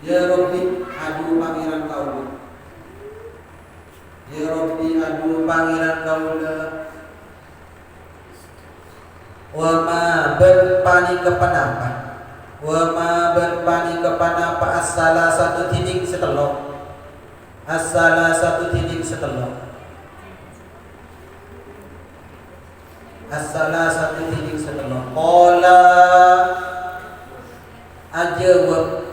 ya Rabbi adu pangeran kau ya Rabbi adu pangeran kaula wa ma berpani kepanapa wa ma berpani kepanapa asala satu titik setelok asala satu titik setelok asala satu titik setelok qala ajawab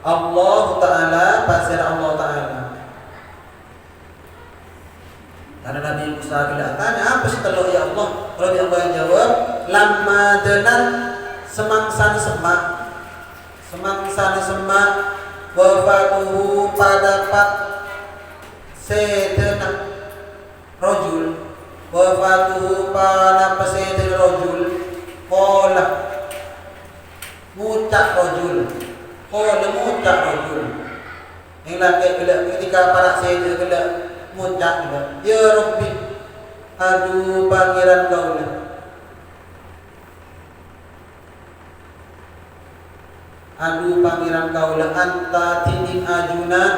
Allah Ta'ala pasir Allah Ta'ala karena Nabi Musa bila tanya apa sih telur ya Allah kalau Allah yang jawab lama dengan semangsan semak wafatuhu pada pak sedena rojul wafatuhu pada pesedena rojul kola ngucap rojul mengucap rojul yang laki ketika para saya kena mengucap ya Rabbi adu pangeran kaulah adu pangeran kaulah anta tiding ajunan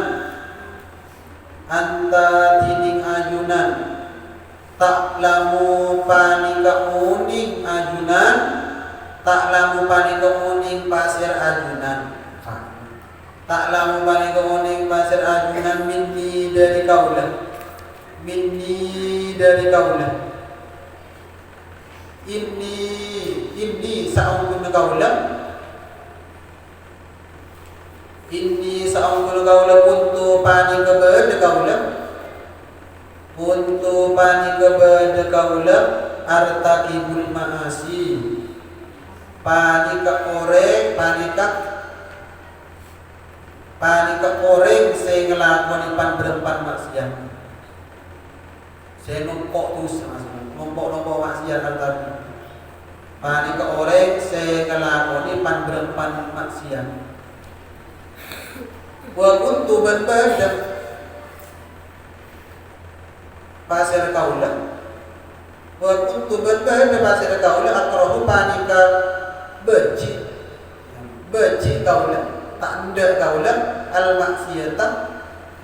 tak lamu panika uning ajunan tak lamu panika uning pasir ajunan tak lamu panika uning pasir ajunan minni dari kaulah ini sa'ungkun kaulah inni sa'ungkun kaulah kuntu panika beda kaulah artakibul ma'asi panika orang saya ngelakoni berempat maksiat saya numpuk dosa numpuk maksiat tadi panika orang saya ngelakoni berempat maksiat wa kuntu berbeda pasir kaulah wa kuntu berbeda pasir kaulah akrahu panika beci kaulah tak ada kaulah al maksiyata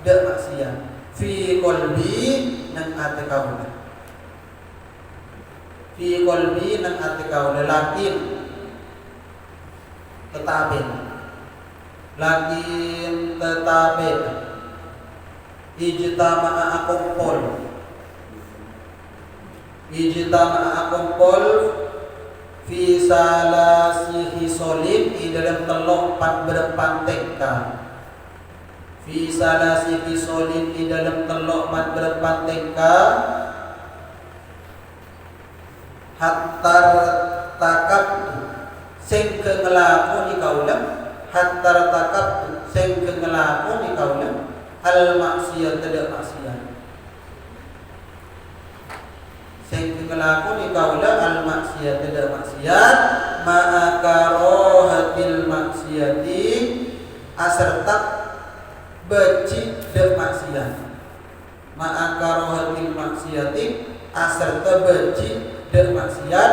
dak maksiat fi qalbi nang ati kaulah lakin tetapi ijtama'a akumpol fi salasihi solid di dalam telok berempat teka fi salasihi solid di dalam telok berempat teka hatta takab sing ngelakoni kaulah hatta takab sing ngelakoni kaulah al maksiyat tidak maksiat sing ngelakoni kaulah al maksiyat tidak maksiat ma'akarohatil maksiyati aserta beci dak maksiat ma'akarohatil maksiati aserta benci dek maksiat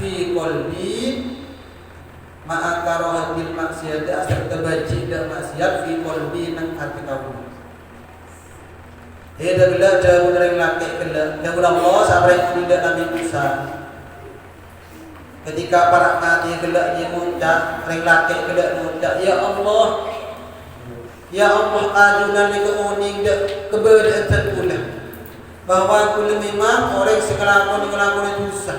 fi qalbi ma'akarohatil maksiati aserta benci dek maksiat fi qalbi nang hati kamu. Dah gelak dah menerang laki gelak dah Allah sampai tidak Nabi Musa. Ketika para nabi gelak dia muncak, ring laki gelak muncak, ya Allah ajunan ni keuning dak keberatan pula. Bahwa kula memang orang sekelakon dosa.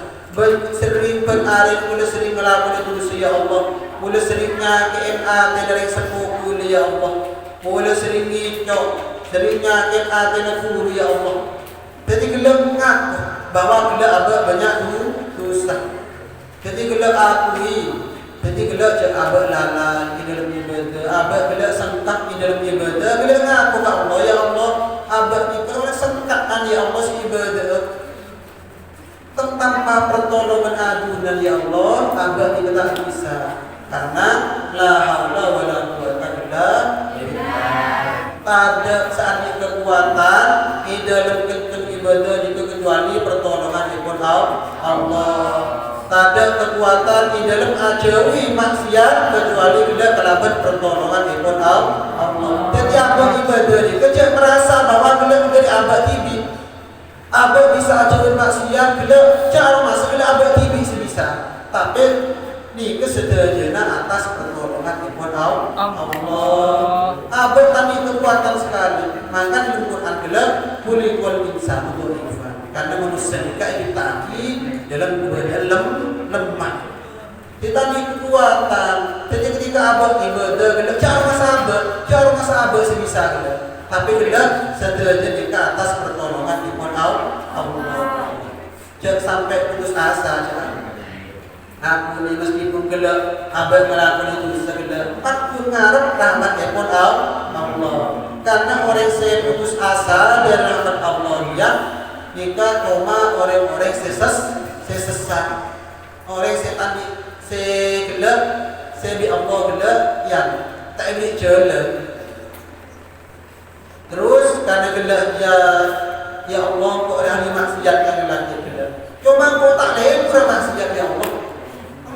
Sering berarif kula sering melakukan dosa ya Allah. Kula sering nyakiin hati dari sepupu kula ya Allah. Kula sering ngicok sering nyakiin hati nafsu ya Allah. Jadi kula mengaku bahwa kula ada banyak dosa. Jadi kula akui. Jadi kala je abad lalai di dalam ibadah, abad kala sengkak di dalam ibadah, kala ngaku ke Allah, ya Allah, abad kita oleh sengkakan ya Allah si ibadah. Tanpa pertolongan adunan ya Allah, abad kita tak bisa. Karena la haula wala quwwata illa billah. Tak ada saat kekuatan di dalam ibadah kecuali pertolongan daripada Allah. Tak ada kekuatan di dalam ajari maksiat kecuali bila kelabat pertolongan ibn Allah. Jadi abang ibadah ni kerja merasa bahwa bila menjadi abang tibi, abang bisa ajari maksiat bila cara masuk bila abang tibi sebisa. Tapi ni kesederhana atas pertolongan ibn Allah. Abang tadi kekuatan sekali. Maka di Al-Quran bila boleh kual insan untuk iman. Karena manusia ini ditaati dalam keadaan lemah. Kita ni kekuatan. Jadi ketika abang ibadah, kita cara masa abang sebisa kita. Tapi kita sederhana di atas pertolongan di Allah. Jangan sampai putus asa. Aku ni meskipun gelap, abang melakukan itu bisa gelap. Pun ngarep rahmat daripada Allah. Karena orang saya putus asa dari rahmat Allah yang jika cuma orang-orang sesat, orang setan segelap, sebi Allah gelap yang tak boleh jalan. Terus karena gelap dia, ya Allah kau ahli maksiat yang lagi gelap. Cuma kau tak lain pura maksiat ya Allah.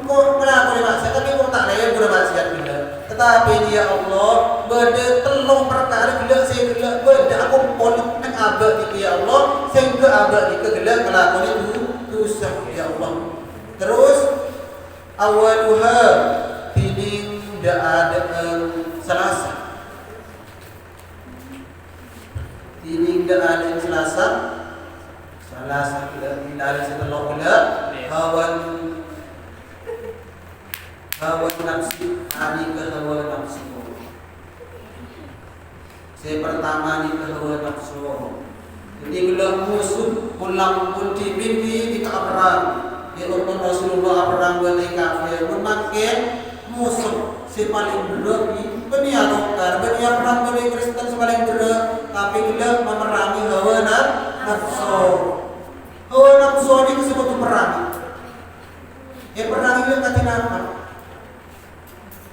Kau melakukan maksiat tapi kau tak lain pura maksiat gelap. Tetapi ya Allah benda telung perkara gelap saya gelap benda aku polik nak abad itu ya Allah sehingga abad itu gelap melakukan itu dosa ya Allah. Terus awaluha tiding dah ada Selasa. Tiding dah ada Selasa gelap dari setelah gelap hawa nafsi hari ke hawa nafsu. Saya pertama ni ke hawa nafsu. Jadi bila musuh pulang kunci binti di perang, dia orang Rasulullah perang dengan kafir, memakai musuh si paling berat ni benia dokter, benia perang dengan Kristen paling berat, tapi bila memerangi hawa nafsu. Hawa nafsu ni disebut perang. Perang ini kata apa?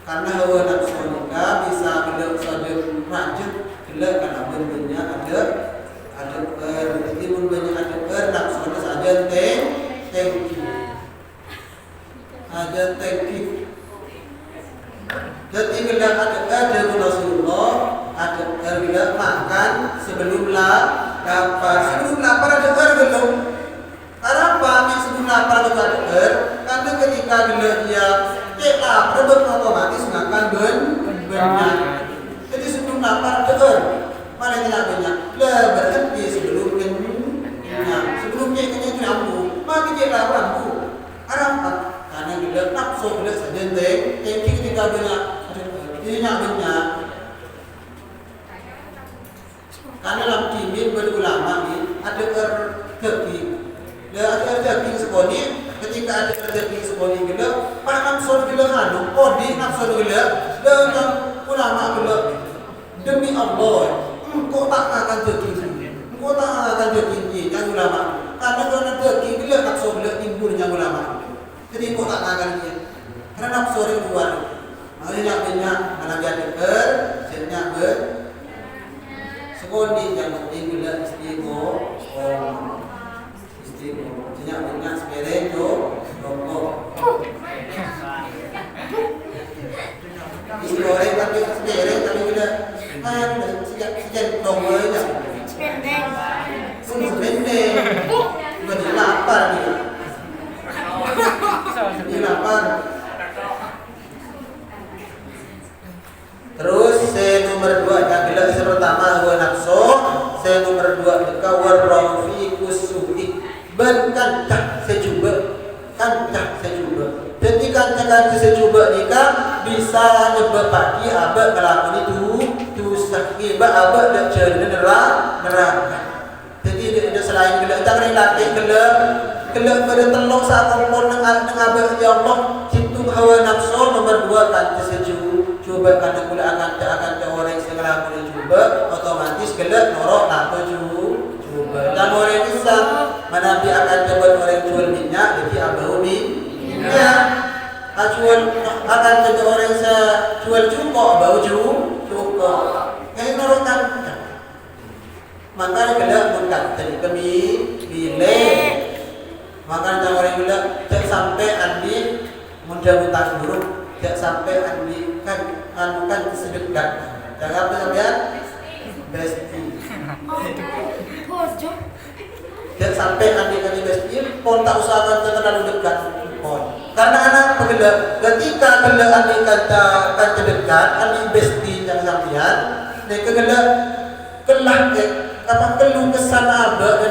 Karena hawa nafsu nikah bisa gelap saja rajut gelap karena bentuknya ada jadi bentuknya ada nafsu saja tengki ada tengki. Jadi gelap ada Rasulullah ada gelap makan sebelum lapar ada gelap. Kenapa sebelum lapar ada karena ketika gelap dia lapar otomatis makan banyak. Jadi sebelum lapar mana tidak banyak. Berhenti sebelum kenyang. Sebelum kenyang itu ambu. Maka dia lapar ambu. Kenapa? Karena bila nafsu bila saja tengki ketika banyak. Banyak. Karena dalam timin berulama ni ada rezeki. Ada rezeki sekolah. Ketika ada rezeki sekolah gila, pak nafsu gila ngadu, di nafsu gila, dengan ulama gila, demi Allah, engkau tak akan rezeki yang ulama, karena rezeki gila nafsu gila timbul yang ulama, jadi engkau tak akan dia, karena nafsu yang luar, makanya banyak mana dia dengar, banyak Sekali yang tinggal istiqo, istiqo. Banyak banyak sepele tu, rokok. Istiqo tapi sepele tapi bila sejak dongeng aja. Sependek. Bukan lapar dia. Dia lapar. Terus saya nomor 2 yang bila saya pertama hawa nafsu, saya nomor 2 dekat warrafi kusuki. Kancah saya cuba. Jadi kancah saya cuba nikah bisa nyebabkan abad kelakuan itu sakit abad dan cerita neraka. Jadi dia selain bila tak relate kelak pada telok saat kumpul dengan abad ya Allah, situ hawa nafsu nomor 2 kancah saya cuba karena kula akan orang segala boleh cuba otomatis kelak norok atau cuba dan orang bisa mana dia akan coba orang jual minyak jadi abau minyak akan coba orang jual cukup bau cukup norok kan maka kelak mengkat jadi kami pilih maka orang bilang tak sampai andi mudah utang buruk tak sampai andi kan sedekah. Jangan apa sampean? Besti. Tak sampai andi besti, pun tak usahakan terlalu dekat. Karena anak pegela, ketika gela andi kata dekat, andi besti yang sampean, nek kegela kelah apa keluh kesan abah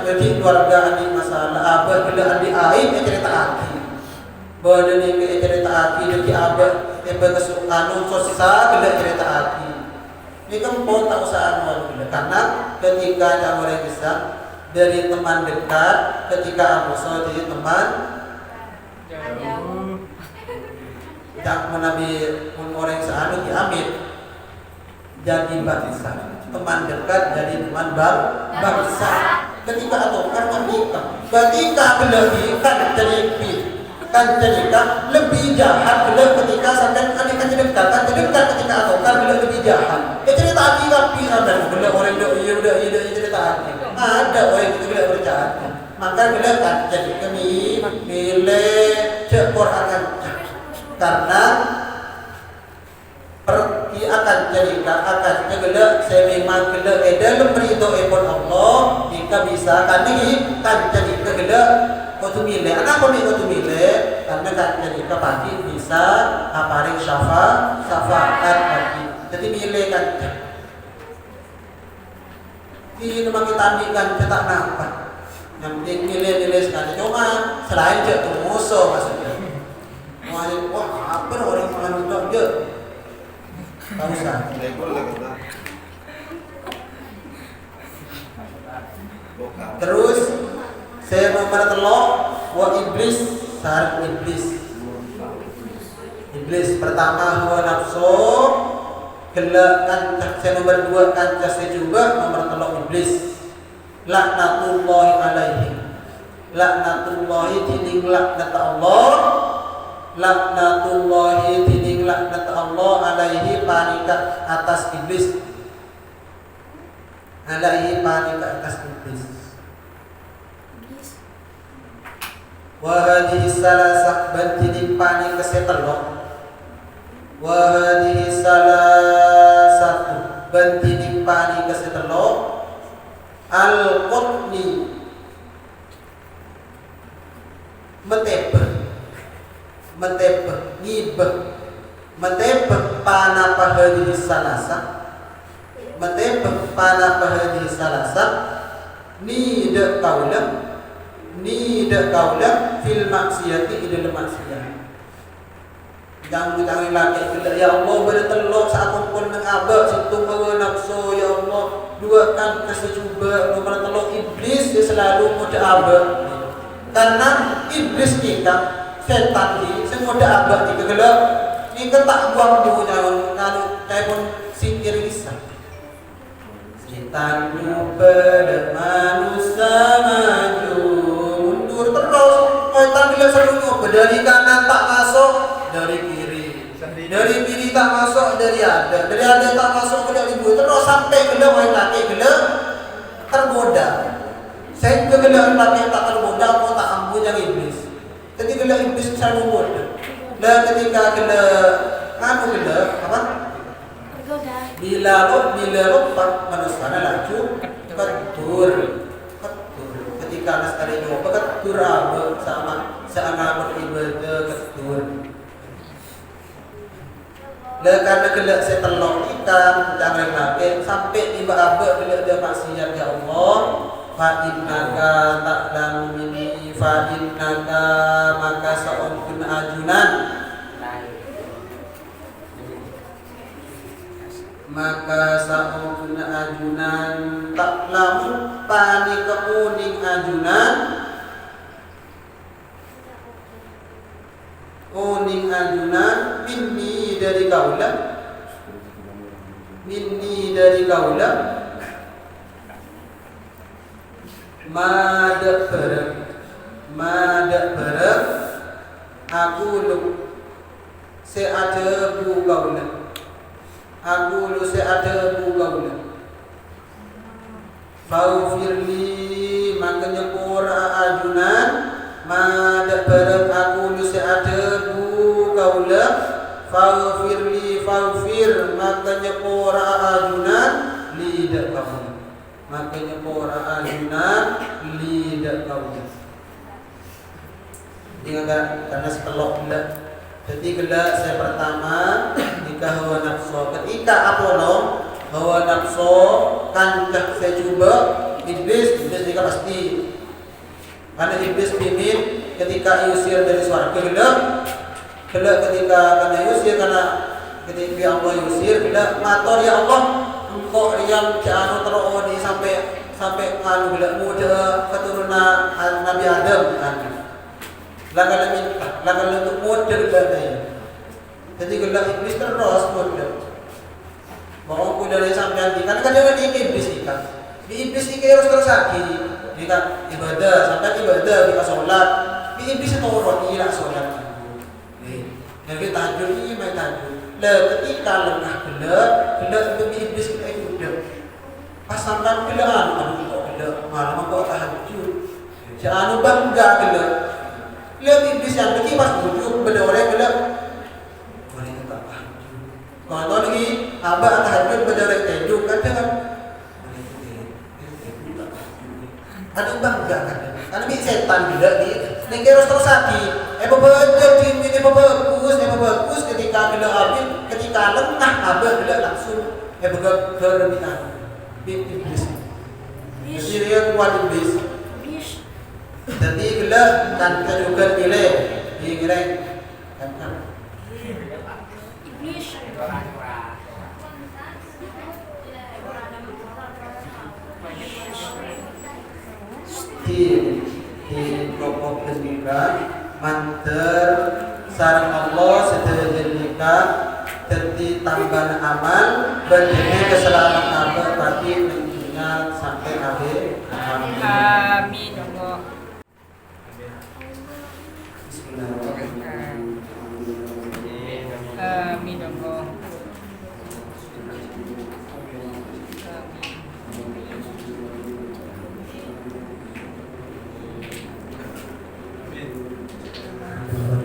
jadi keluarga andi masalah abah gela andi aib cerita andi. Bahwa dia cerita hati dia abad dia berkesukaan sosial dia cerita hati ini kan pun tak usah karena ketika ada orang bisa dari teman dekat ketika amusal jadi teman jauh tak menabi orang seanu diambil jadi bangsa teman dekat jadi teman bangsa ketika atau karena nikah ketika berlebihan jadi kan cerita lebih jahat bila ketika sampai kan dekat ketika atokar bila lebih jahat cerita hati tapi sampai bila orang udah cerita hati ada orang itu bila berjahat maka bila kan jadi kami pilih cekor akan karena pergi akan jadikan akan bila saya memang bila dalam berita epon Allah jika bisa kan ini kan jadi bila kotumile, anak kami kotumile karena kan jadi pagi bisa aparing syafaat pagi. Jadi milih kan. Di rumah kita ambilkan cetak nampak. Yang penting milih sekali. Cuma selain jatuh musuh maksudnya. Wah apa orang makan udah je. Tak usah. Terus saya nomor telok wa iblis syarat iblis pertama hawa nafsu kelak kan saya nomor 2 kan saya juga nomor telok iblis laknatullahi alaihi laknatullahi tining laknat Allah laknatullahi tining laknat Allah alaihi panika atas iblis alaihi panika atas iblis. Wahadihi salasah bantini pani kesetelok. Wahadihi salasah bantini pani kesetelok. Al-qutni metebeh ngibeh metebeh pana pahadihi salasah metebeh pana pahadihi salasah ni de kaulah fil maksiyati ila maksiyah. Jangan lagi ya Allah bertelok saat kumpul dengan abad situ hawa nafsu ya Allah duakan kasih cuba nomor telok iblis dia selalu muda abad karena iblis kita setan ni semuda abad kita gelap ni ketak buang dulu kalau telepon singkir kisah setan pada manusia maju terus kita bila selalu dari kanan tak masuk dari kiri Dari bini tak masuk dari ada tak masuk ke ibu terus sampai ke orang laki gila tergoda. Saya ke gila laki tak tergoda mau tak ampuh yang iblis. Ketika gila iblis selalu bodoh. Dan ketika gila gila apa? Bila lupa manusia laju ketur. Ketika nastari nyoba ketur sama seanak beribadah ketur. Karena gelak saya telok ikan jangan lagi sampai tiba abad gelak dia maksiat ya Allah. Fa innaka ta'lamu minni fa innaka maka sa'unkun ajunan. Maka sa'unkun ajunan ta'lamu pani kekuning ajunan. Kuning ajunan minni dari kaulah madak berek aku lu seada bu kaulah faufirli maka nyepura ajunan madak berek aku lu seada bu kaulah faufir maka nyepura ajunan lidak kaulah maka nyepura ajunan lidak kaulah. Ingat karena sekelok gelak. Jadi gelak saya pertama nikah hawa nafsu. Ketika Apollo hawa nafsu kan saya coba iblis nikah pasti. Karena iblis pingin ketika diusir dari surga gelak ketika kena diusir karena ketika Allah diusir gelak matur ya Allah engkau yang jauh teroni sampai anu gelak muda keturunan Nabi Adam kan. Lakan untuk model katanya. Jadi gelak iblis terus model. Bahwa aku dari sampai karena kan dia di iblis ikan. Di iblis ikan harus terus lagi. Jika ibadah sampai ibadah kita sholat, di iblis itu orang tidak sholat. Jadi tahajud ini main tahajud. Ketika lengah gelak itu di iblis kita ikut. Pas sampai gelaan, aduh kok gelak malam kok tahajud. Jangan bangga gelak. Lihat iblis yang pergi pas bujuk benda orang gelap. Orang itu tak tahajud. Kalau tahu lagi abah tahajud benda orang tahajud kadang ada bangga kan? Karena bi setan juga ni harus terus lagi. Bagus ketika gelap habis, ketika lengah abah gelap langsung berlebihan. Iblis. Jadi dia kuat iblis. Jadi gelap dan juga nilai kan iblis di kelompok pendidikan manter sarang Allah sedaya nikah jadi tambahan amal berdiri keselamatan abad bagi mengingat sampai akhir. Amin Allah. Amin Allah. Amin.